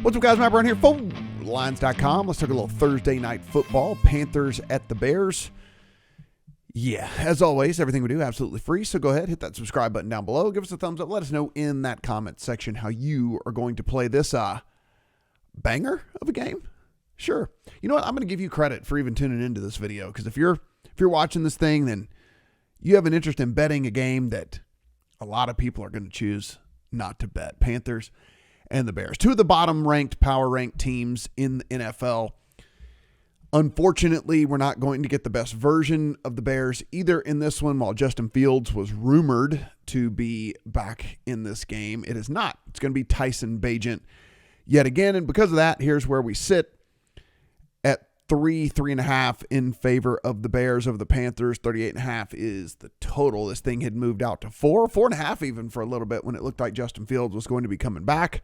What's up, guys? Matt Brown here, FullLines.com. Let's talk a little Thursday night football. Panthers at the Bears. Yeah, as always, everything we do absolutely free. So go ahead, hit that subscribe button down below. Give us a thumbs up. Let us know in that comment section how you are going to play this banger of a game. Sure. You know what? I'm going to give you credit for even tuning into this video, because if you're watching this thing, then you have an interest in betting a game that a lot of people are going to choose not to bet. Panthers and the Bears, two of the bottom-ranked, power-ranked teams in the NFL. Unfortunately, we're not going to get the best version of the Bears either in this one. While Justin Fields was rumored to be back in this game, it is not. It's going to be Tyson Bagent yet again, and because of that, here's where we sit at 3.5 in favor of the Bears over the Panthers. 38.5 is the total. This thing had moved out to 4.5 even for a little bit when it looked like Justin Fields was going to be coming back.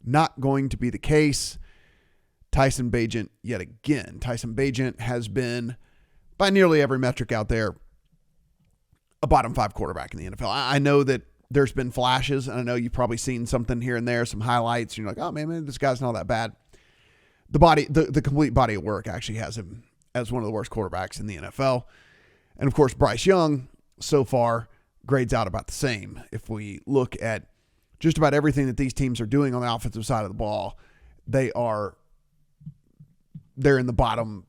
Not going to be the case. Tyson Bagent yet again. Tyson Bagent has been, by nearly every metric out there, a bottom 5 quarterback in the NFL. I know that there's been flashes, and I know you've probably seen something here and there, some highlights, and you're like, oh man, this guy's not that bad. The complete body of work actually has him as one of the worst quarterbacks in the NFL. And of course, Bryce Young so far grades out about the same. If we look at just about everything that these teams are doing on the offensive side of the ball, they're in the bottom,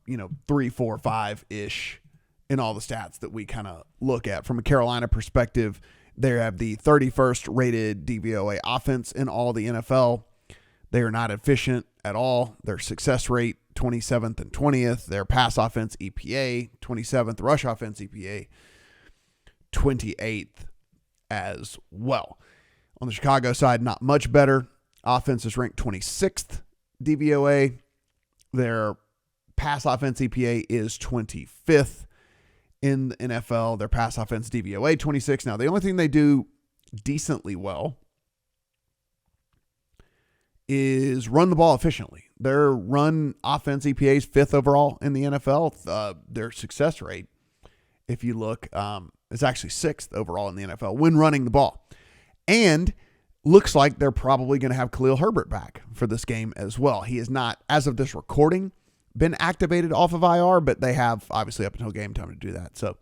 3, 4, 5-ish in all the stats that we kind of look at. From a Carolina perspective, they have the 31st rated DVOA offense in all the NFL. They are not efficient at all. Their success rate, 27th and 20th. Their pass offense EPA, 27th. Rush offense EPA, 28th as well. On the Chicago side, not much better. Offense is ranked 26th DVOA. Their pass offense EPA is 25th in the NFL. Their pass offense DVOA, 26th. Now, the only thing they do decently well is run the ball efficiently. Their run offense EPA is 5th overall in the NFL. Their success rate, if you look, is actually 6th overall in the NFL when running the ball. And looks like they're probably going to have Khalil Herbert back for this game as well. He is not, as of this recording, been activated off of IR, but they have obviously up until game time to do that. So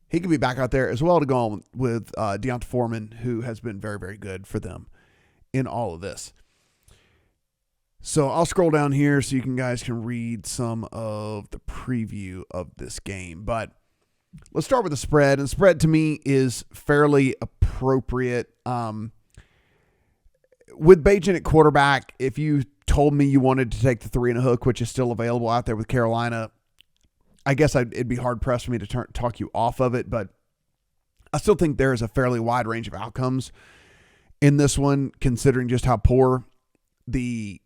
he could be back out there as well to go on with Deonta Foreman, who has been very, very good for them in all of this. So I'll scroll down here so you guys can read some of the preview of this game. But let's start with the spread. And the spread to me is fairly appropriate. With Bagent at quarterback, if you told me you wanted to take the 3 and a hook, which is still available out there with Carolina, I guess it'd be hard pressed for me to talk you off of it. But I still think there is a fairly wide range of outcomes in this one, considering just how poor the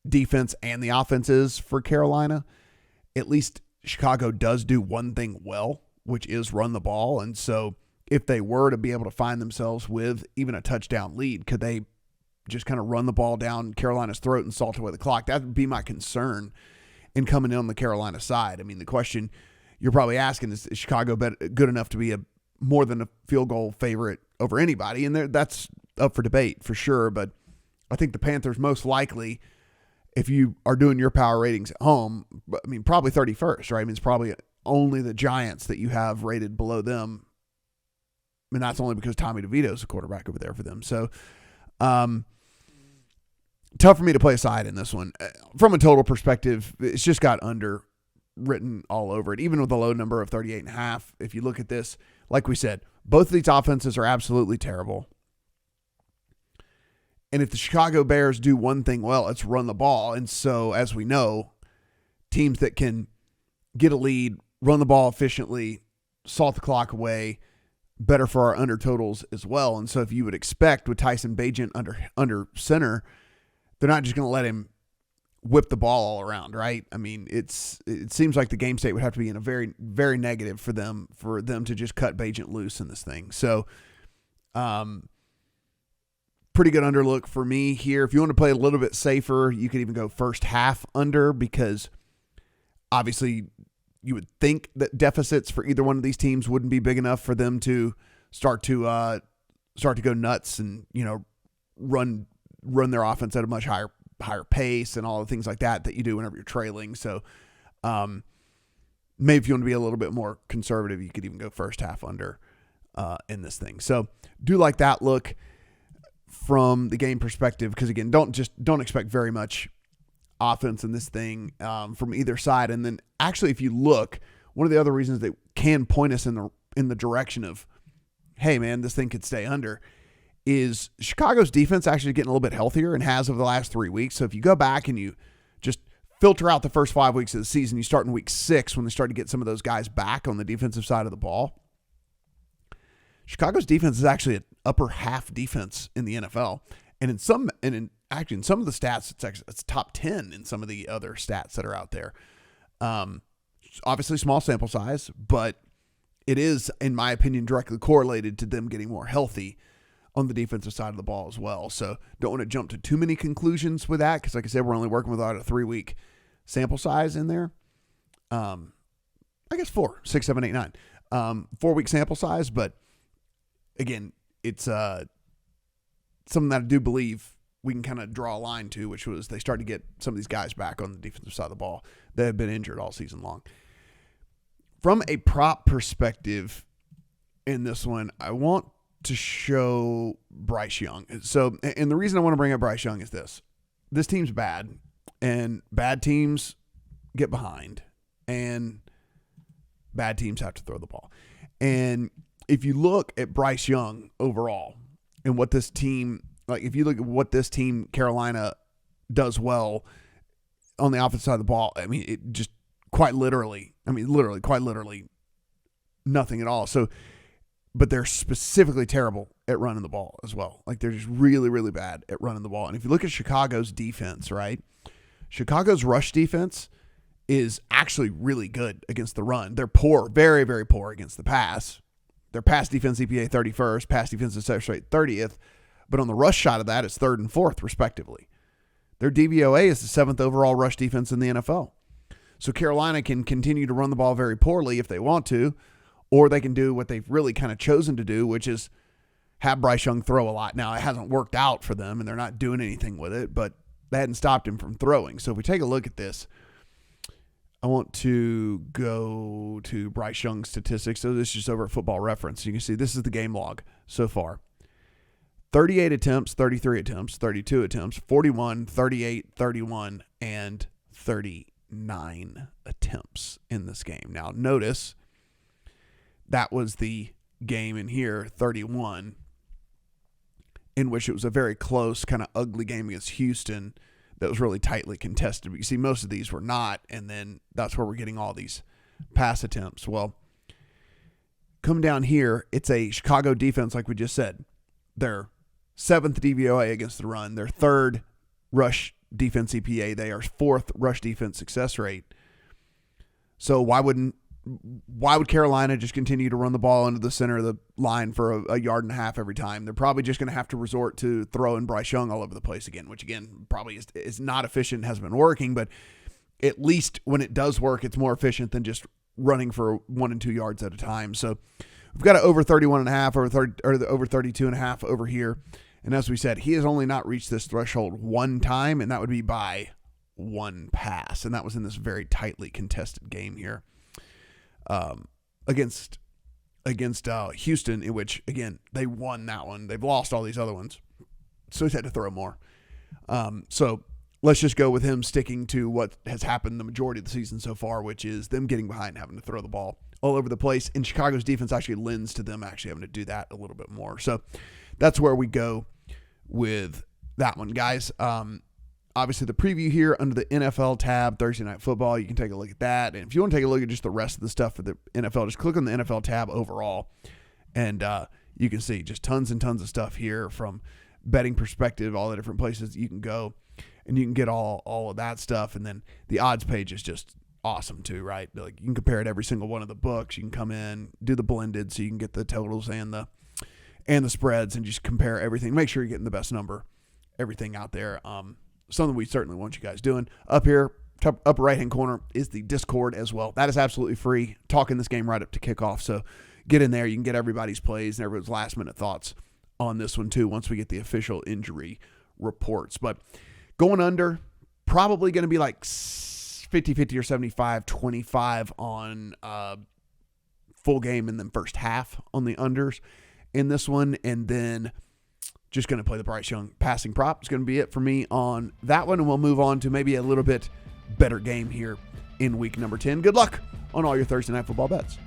defense and the offense is for Carolina. At least Chicago does do one thing well, which is run the ball. And so if they were to be able to find themselves with even a touchdown lead, could they just kind of run the ball down Carolina's throat and salt away the clock? That would be my concern in coming in on the Carolina side. I mean, the question you're probably asking is Chicago good enough to be a more than a field goal favorite over anybody? And that's up for debate for sure. But I think the Panthers most likely, if you are doing your power ratings at home, I mean, probably 31st, right? I mean, it's probably only the Giants that you have rated below them. And that's only because Tommy DeVito's the quarterback over there for them. So, tough for me to play a side in this one. From a total perspective, it's just got underwritten all over it, even with a low number of 38.5. If you look at this, like we said, both of these offenses are absolutely terrible. And if the Chicago Bears do one thing well, it's run the ball. And so, as we know, teams that can get a lead, run the ball efficiently, salt the clock away, better for our under totals as well. And so if you would expect with Tyson Bagent under center, they're not just going to let him whip the ball all around, right? I mean, it seems like the game state would have to be in a very, very negative for them to just cut Bagent loose in this thing. So, pretty good underlook for me here. If you want to play a little bit safer, you could even go first half under, because obviously you would think that deficits for either one of these teams wouldn't be big enough for them to start to go nuts and, run run their offense at a much higher pace and all the things like that you do whenever you're trailing. So maybe if you want to be a little bit more conservative, you could even go first half under in this thing. So do like that look from the game perspective, because again, don't expect very much offense in this thing from either side. And then actually, if you look, one of the other reasons that can point us in the direction of, hey man, this thing could stay under, is Chicago's defense actually getting a little bit healthier and has over the last 3 weeks. So if you go back and you just filter out the first 5 weeks of the season, you start in week 6 when they start to get some of those guys back on the defensive side of the ball. Chicago's defense is actually an upper half defense in the NFL. And in some of the stats, it's top 10 in some of the other stats that are out there. Obviously small sample size, but it is, in my opinion, directly correlated to them getting more healthy on the defensive side of the ball as well. So don't want to jump to too many conclusions with that, because like I said, we're only working with about a 3-week sample size in there. I guess 4, 6, 7, 8, 9. 4-week sample size, but again, it's something that I do believe we can kind of draw a line to, which was they started to get some of these guys back on the defensive side of the ball that have been injured all season long. From a prop perspective in this one, I want to show Bryce Young. So, and the reason I want to bring up Bryce Young is this team's bad, and bad teams get behind, and bad teams have to throw the ball. And if you look at Bryce Young overall and what this team, like if you look at what this team, Carolina, does well on the offensive side of the ball, I mean, it just quite literally nothing at all. So, but they're specifically terrible at running the ball as well. Like they're just really, really bad at running the ball. And if you look at Chicago's defense, right? Chicago's rush defense is actually really good against the run. They're poor, very, very poor against the pass. Their pass defense EPA 31st, pass defensive success rate 30th. But on the rush side of that, it's 3rd and 4th, respectively. Their DVOA is the 7th overall rush defense in the NFL. So Carolina can continue to run the ball very poorly if they want to, or they can do what they've really kind of chosen to do, which is have Bryce Young throw a lot. Now, it hasn't worked out for them, and they're not doing anything with it, but they hadn't stopped him from throwing. So if we take a look at this, I want to go to Bryce Young's statistics. So this is just over at Football Reference. You can see this is the game log so far. 38 attempts, 33 attempts, 32 attempts, 41, 38, 31, and 39 attempts in this game. Now, notice that was the game in here, 31, in which it was a very close, kind of ugly game against Houston that was really tightly contested. But you see, most of these were not, and then that's where we're getting all these pass attempts. Well, come down here, it's a Chicago defense, like we just said. They're 7th DVOA against the run. They're 3rd rush defense EPA. They are 4th rush defense success rate. So why would Carolina just continue to run the ball into the center of the line for a yard and a half every time? They're probably just going to have to resort to throwing Bryce Young all over the place again, which again probably is not efficient, hasn't been working, but at least when it does work, it's more efficient than just running for 1 and 2 yards at a time. So we've got an over 31 and a half, over 32 and a half over here. And as we said, he has only not reached this threshold one time, and that would be by one pass. And that was in this very tightly contested game here. Against Houston, in which, again, they won that one. They've lost all these other ones. So he's had to throw more. So let's just go with him sticking to what has happened the majority of the season so far, which is them getting behind and having to throw the ball all over the place. And Chicago's defense actually lends to them actually having to do that a little bit more. So that's where we go with that one, guys. Obviously, the preview here under the NFL tab, Thursday Night Football, you can take a look at that. And if you want to take a look at just the rest of the stuff for the NFL, just click on the NFL tab overall. And you can see just tons and tons of stuff here from betting perspective, all the different places you can go. And you can get all of that stuff. And then the odds page is just awesome too, right? Like you can compare it to every single one of the books. You can come in, do the blended so you can get the totals and the spreads and just compare everything. Make sure you're getting the best number, everything out there. Something we certainly want you guys doing. Up here, top upper right-hand corner is the Discord as well. That is absolutely free. Talking this game right up to kickoff. So get in there. You can get everybody's plays and everybody's last-minute thoughts on this one too once we get the official injury reports. But going under, probably going to be like 50-50 or 75-25 on full game and then first half on the unders in this one. And then just going to play the Bryce Young passing prop. It's going to be it for me on that one. And we'll move on to maybe a little bit better game here in week number 10. Good luck on all your Thursday Night Football bets.